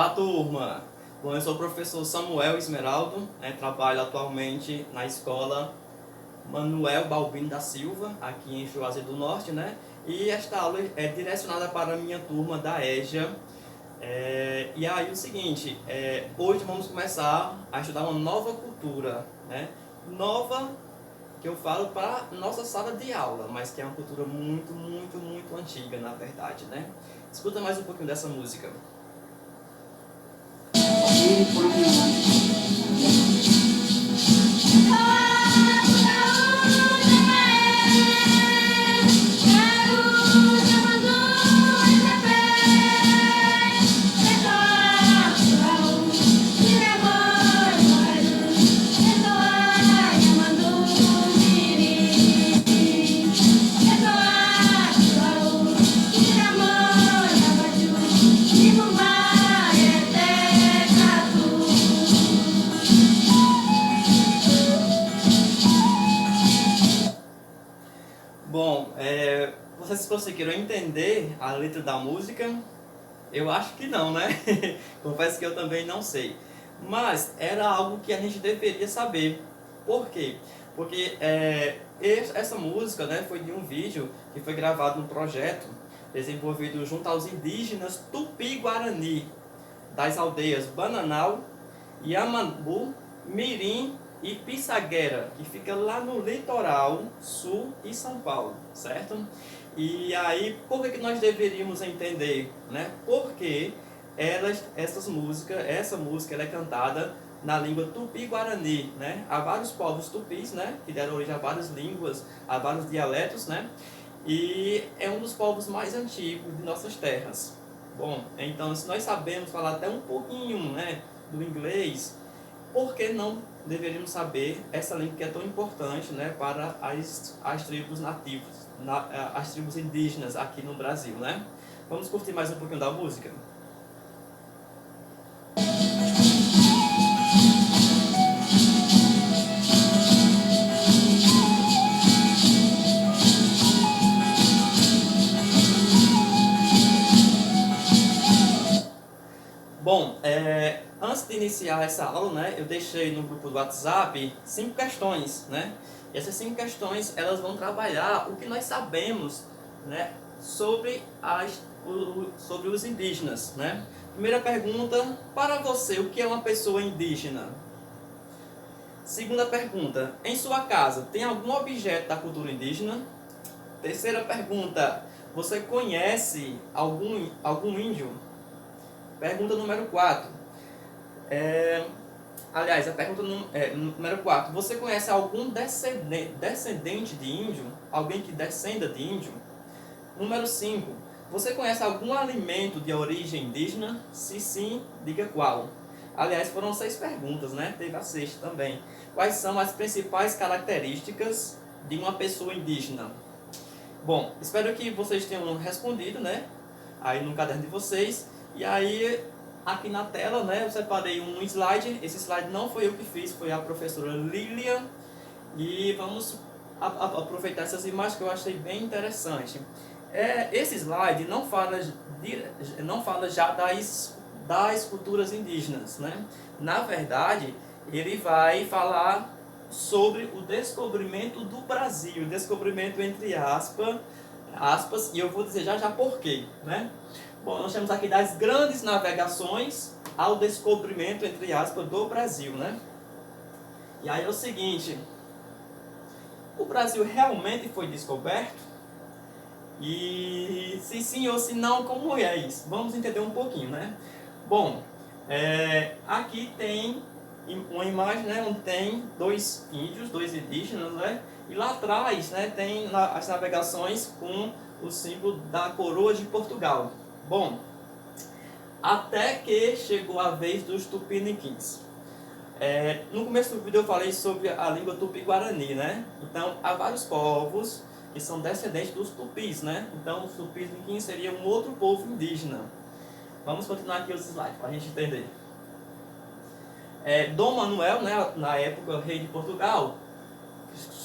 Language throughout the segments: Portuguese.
Olá, turma! Bom, eu sou o professor Samuel Esmeraldo, trabalho atualmente na escola Manuel Balbino da Silva, aqui em Juazeiro do Norte, né? E esta aula é direcionada para a minha turma da EJA. E aí o seguinte, hoje vamos começar a estudar uma nova cultura, né? Nova que eu falo para nossa sala de aula, mas que é uma cultura muito, muito, muito antiga, na verdade, né? Escuta mais um pouquinho dessa música. Bom, vocês conseguiram entender a letra da música? Eu acho que não, né? Confesso que eu também não sei. Mas era algo que a gente deveria saber. Por quê? Porque essa música, né, foi de um vídeo que foi gravado num projeto desenvolvido junto aos indígenas Tupi-Guarani das aldeias Bananal, Yamambu, Mirim e Pissaguera, que fica lá no litoral sul de São Paulo, certo? E aí, por que nós deveríamos entender, né? Porque essa música ela é cantada na língua tupi-guarani, né? Há vários povos tupis, né? Que deram origem a várias línguas, a vários dialetos, né? E é um dos povos mais antigos de nossas terras. Bom, então se nós sabemos falar até um pouquinho, né, do inglês, por que não deveríamos saber essa língua que é tão importante, né, para as tribos nativas, as tribos indígenas aqui no Brasil, né? Vamos curtir mais um pouquinho da música? Bom, antes de iniciar essa aula, né, eu deixei no grupo do WhatsApp 5 questões, né? E essas 5 questões, elas vão trabalhar o que nós sabemos, né, sobre os indígenas, né? Primeira pergunta, para você, o que é uma pessoa indígena? Segunda pergunta, em sua casa, tem algum objeto da cultura indígena? Terceira pergunta, você conhece algum índio? Pergunta número 4. Aliás, a pergunta número 4. Você conhece algum descendente de índio? Alguém que descenda de índio? Número 5. Você conhece algum alimento de origem indígena? Se sim, diga qual. Aliás, foram 6 perguntas, né? Teve a sexta também. Quais são as principais características de uma pessoa indígena? Bom, espero que vocês tenham respondido, né? Aí no caderno de vocês. E aí, aqui na tela, né, eu separei um slide. Esse slide não foi eu que fiz, foi a professora Lilian. E vamos aproveitar essas imagens que eu achei bem interessante. Esse slide não fala já das culturas indígenas, né? Na verdade, ele vai falar sobre o descobrimento do Brasil, descobrimento entre aspas, e eu vou dizer já por quê, né? Bom, nós temos aqui das grandes navegações ao descobrimento, entre aspas, do Brasil, né? E aí é o seguinte, o Brasil realmente foi descoberto? E se sim ou se não, como é isso? Vamos entender um pouquinho, né? Bom, aqui tem uma imagem, né, onde tem 2 índios, 2 indígenas, né? E lá atrás, né, tem as navegações com o símbolo da coroa de Portugal. Bom, até que chegou a vez dos tupiniquins. No começo do vídeo eu falei sobre a língua tupi-guarani, né? Então, há vários povos que são descendentes dos tupis, né? Então, os tupiniquins seria um outro povo indígena. Vamos continuar aqui os slides para a gente entender. Dom Manuel, né, na época rei de Portugal,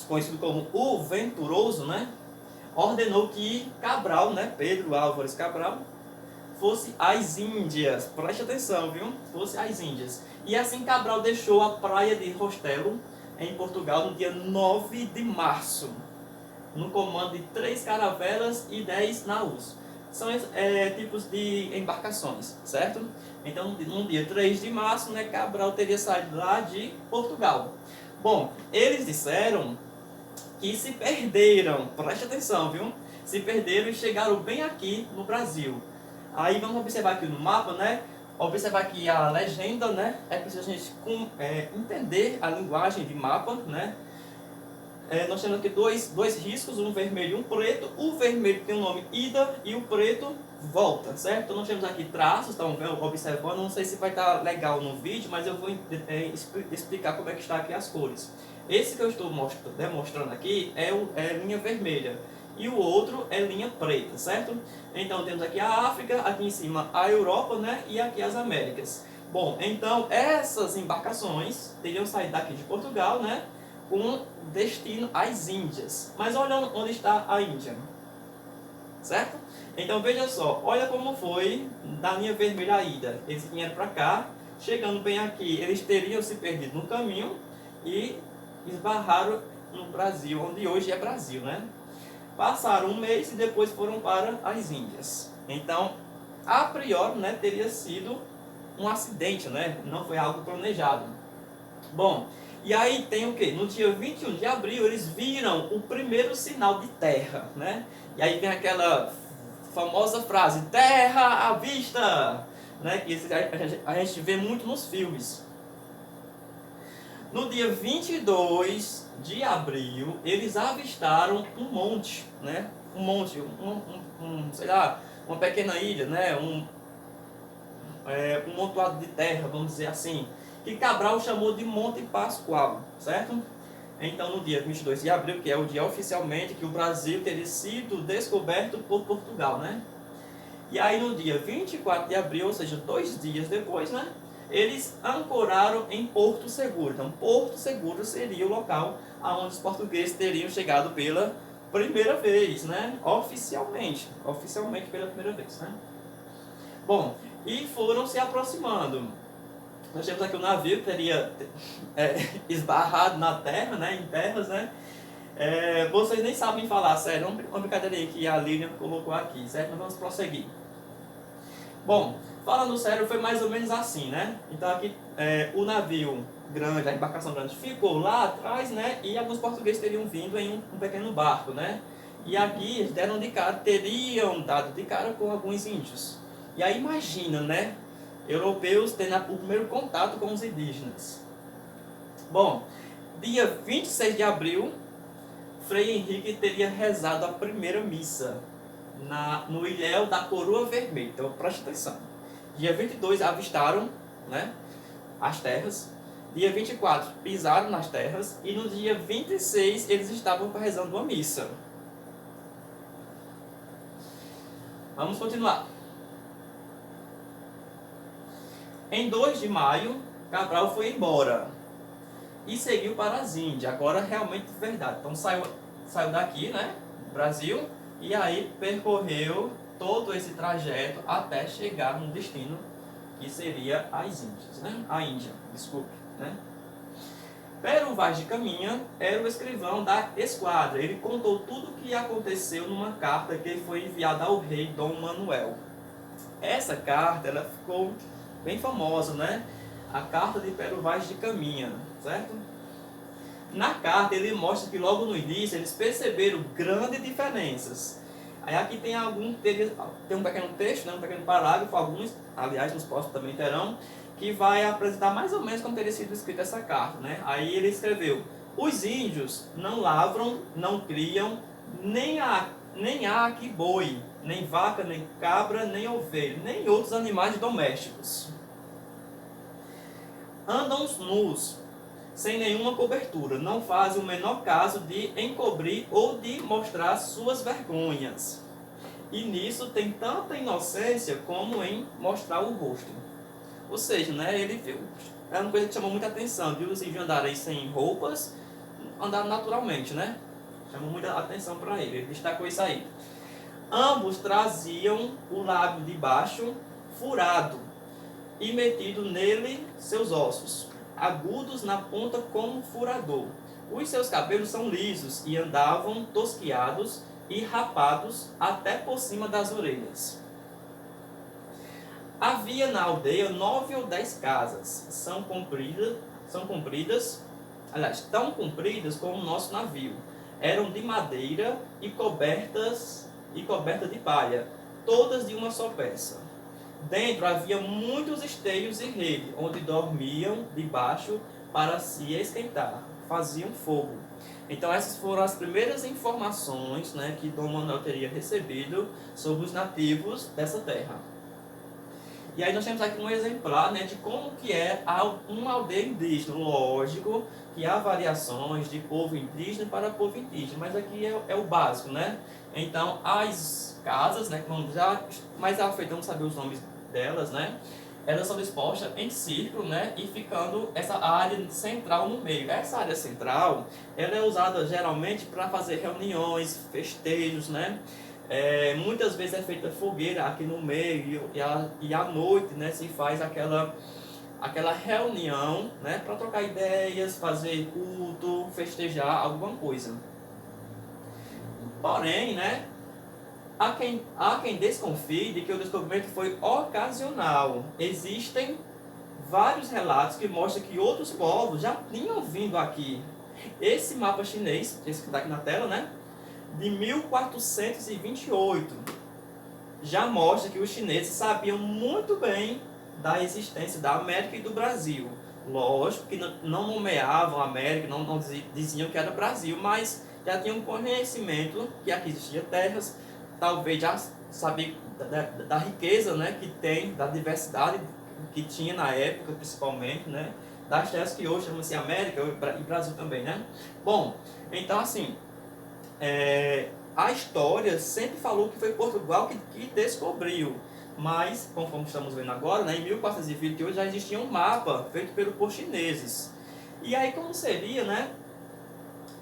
conhecido como o Venturoso, né, ordenou que Cabral, né, Pedro Álvares Cabral, fosse as Índias. Preste atenção, viu? Fosse as Índias. E assim Cabral deixou a praia de Rostelo, em Portugal, no dia 9 de março, no comando de 3 caravelas e 10 naus. São tipos de embarcações, certo? Então, no dia 3 de março, né, Cabral teria saído lá de Portugal. Bom, eles disseram que se perderam, preste atenção, viu? Se perderam e chegaram bem aqui no Brasil. Aí vamos observar aqui no mapa, né? Observar aqui a legenda, né? É preciso a gente entender a linguagem de mapa, né? Nós temos aqui dois riscos, um vermelho e um preto. O vermelho tem o nome ida e o preto volta, certo? Então nós temos aqui traços, estão observando, não sei se vai estar legal no vídeo, mas eu vou explicar como é que está aqui as cores. Esse que eu estou demonstrando aqui é linha vermelha e o outro é linha preta, certo? Então temos aqui a África, aqui em cima a Europa, né? E aqui as Américas. Bom, então essas embarcações teriam saído daqui de Portugal, né? Com destino às Índias. Mas olha onde está a Índia, certo? Então veja só, olha como foi da linha vermelha a ida. Eles vieram para cá, chegando bem aqui, eles teriam se perdido no caminho e esbarraram no Brasil, onde hoje é Brasil, né? Passaram um mês e depois foram para as Índias. Então, a priori, né, teria sido um acidente, né? Não foi algo planejado. Bom, e aí tem o que? No dia 21 de abril eles viram o primeiro sinal de terra, né? E aí vem aquela famosa frase, terra à vista, né? Que a gente vê muito nos filmes. No dia 22 de abril, eles avistaram um monte, né? Um monte, sei lá, uma pequena ilha, né? Um montoado de terra, vamos dizer assim, que Cabral chamou de Monte Pascoal, certo? Então, no dia 22 de abril, que é o dia oficialmente que o Brasil teria sido descoberto por Portugal, né? E aí, no dia 24 de abril, ou seja, 2 dias depois, né? Eles ancoraram em Porto Seguro. Então, Porto Seguro seria o local aonde os portugueses teriam chegado pela primeira vez, né? Oficialmente pela primeira vez, né? Bom, e foram se aproximando. Nós temos aqui o navio que teria esbarrado na terra, né? Em terras, né? Vocês nem sabem falar, sério, uma brincadeira aí que a Lilian colocou aqui, certo? Mas vamos prosseguir. Bom, falando sério, foi mais ou menos assim, né? Então aqui o navio grande, a embarcação grande ficou lá atrás, né? E alguns portugueses teriam vindo em um pequeno barco, né? E aqui eles teriam dado de cara com alguns índios. E aí imagina, né? Europeus tendo o primeiro contato com os indígenas. Bom, dia 26 de abril, Frei Henrique teria rezado a primeira missa no ilhéu da Coroa Vermelha. Então preste atenção. Dia 22 avistaram, né, as terras. Dia 24 pisaram nas terras. E no dia 26 eles estavam rezando uma missa. Vamos continuar. Em 2 de maio, Cabral foi embora e seguiu para as Índias. Agora realmente verdade. Então saiu daqui, né, Brasil, e aí percorreu todo esse trajeto até chegar no destino que seria as Índias, né? A Índia, desculpe, né? Pero Vaz de Caminha era o escrivão da esquadra. Ele contou tudo o que aconteceu numa carta que foi enviada ao rei Dom Manuel. Essa carta, ela ficou bem famosa, né? A carta de Pero Vaz de Caminha, certo? Na carta ele mostra que logo no início eles perceberam grandes diferenças. Aí aqui tem um pequeno texto, né? Um pequeno parágrafo, alguns, aliás, nos próximos também terão, que vai apresentar mais ou menos como teria sido escrita essa carta, né? Aí ele escreveu: os índios não lavram, não criam, nem há aqui boi, nem vaca, nem cabra, nem ovelha, nem outros animais domésticos. Andam nus, sem nenhuma cobertura, não fazem o menor caso de encobrir ou de mostrar suas vergonhas. E nisso tem tanta inocência como em mostrar o rosto. Ou seja, né, é uma coisa que chamou muita atenção, de os índios andarem sem roupas, andaram naturalmente, né? Chamou muita atenção para ele, ele destacou isso aí. Ambos traziam o lábio de baixo furado e metido nele seus ossos, agudos na ponta como furador. Os seus cabelos são lisos e andavam tosquiados e rapados até por cima das orelhas. Havia na aldeia 9 ou 10 casas, tão compridas como o nosso navio. Eram de madeira e coberta de palha, todas de uma só peça. Dentro havia muitos esteios e rede, onde dormiam debaixo para se esquentar, faziam fogo. Então essas foram as primeiras informações, né, que Dom Manuel teria recebido sobre os nativos dessa terra. E aí nós temos aqui um exemplar, né, de como que é uma aldeia indígena. Lógico que há variações de povo indígena para povo indígena, mas aqui é o básico, né? Então as casas, né, que vamos já mais à frente vamos saber os nomes delas, né? Elas são dispostas em círculo, né, e ficando essa área central no meio. Essa área central, ela é usada geralmente para fazer reuniões, festejos, né? Muitas vezes é feita fogueira aqui no meio e à noite, né, se faz aquela reunião, né, para trocar ideias, fazer culto, festejar alguma coisa. Porém, né, há quem desconfie de que o descobrimento foi ocasional. Existem vários relatos que mostram que outros povos já tinham vindo aqui. Esse mapa chinês, esse que está aqui na tela, né, de 1428, já mostra que os chineses sabiam muito bem da existência da América e do Brasil. Lógico que não nomeavam a América, não diziam que era Brasil, mas já tinham conhecimento que aqui existiam terras, talvez já sabiam da riqueza, né, que tem, da diversidade que tinha na época, principalmente, né, das terras que hoje chamam-se América e Brasil também, né? Bom, então assim, a história sempre falou que foi Portugal que descobriu, mas, conforme estamos vendo agora, né, em 1428 já existia um mapa feito por chineses. E aí como seria, né,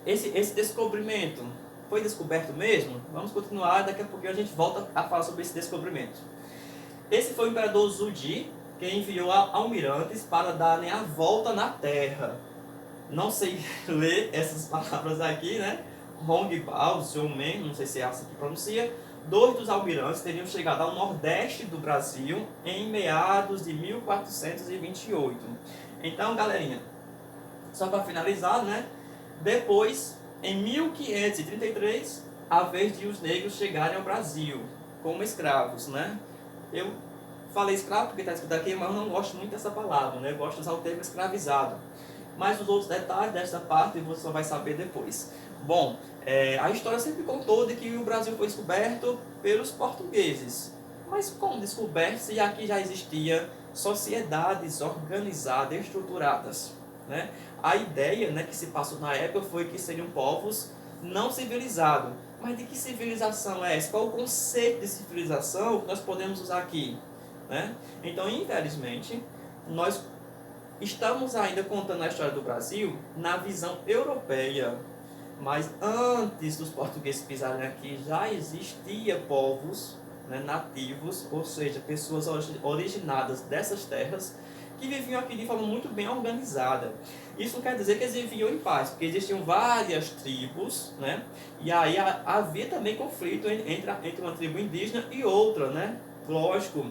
esse descobrimento? Foi descoberto mesmo? Vamos continuar, daqui a pouquinho a gente volta a falar sobre esse descobrimento. Esse foi o imperador Zhuge, que enviou almirantes para darem a volta na Terra. Não sei ler essas palavras aqui, né? Hongbao, Zhoumen, não sei se é assim que pronuncia. 2 dos almirantes teriam chegado ao nordeste do Brasil em meados de 1428. Então, galerinha, só para finalizar, né? Depois, em 1533, a vez de os negros chegarem ao Brasil como escravos, né? Eu falei escravo porque está escrito aqui, mas eu não gosto muito dessa palavra, né? Eu gosto de usar o termo escravizado. Mas os outros detalhes dessa parte você só vai saber depois. Bom, a história sempre contou de que o Brasil foi descoberto pelos portugueses. Mas como descoberto se aqui já existia sociedades organizadas, estruturadas, né? A ideia, né, que se passou na época foi que seriam povos não civilizados. Mas de que civilização é essa? Qual o conceito de civilização que nós podemos usar aqui, né? Então, infelizmente, nós estamos ainda contando a história do Brasil na visão europeia, mas antes dos portugueses pisarem aqui já existia povos, né, nativos, ou seja, pessoas originadas dessas terras que viviam aqui de forma muito bem organizada. Isso não quer dizer que eles viviam em paz, porque existiam várias tribos, né? E aí havia também conflito entre uma tribo indígena e outra, né? Lógico,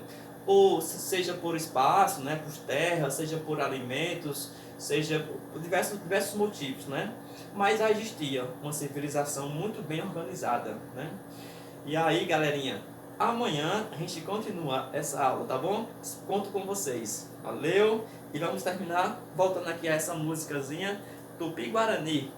seja por espaço, né, por terra, seja por alimentos, seja por diversos motivos, né? Mas já existia uma civilização muito bem organizada, né? E aí, galerinha, amanhã a gente continua essa aula, tá bom? Conto com vocês. Valeu! E vamos terminar voltando aqui a essa musicazinha Tupi-Guarani.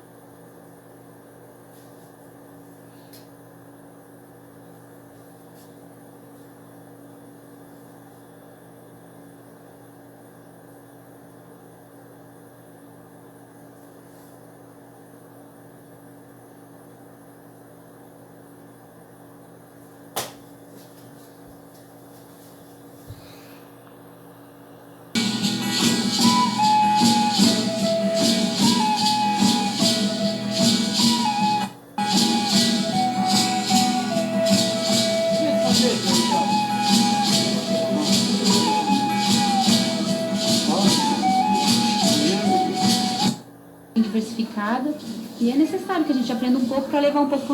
diversificada, e é necessário que a gente aprenda um pouco para levar um pouco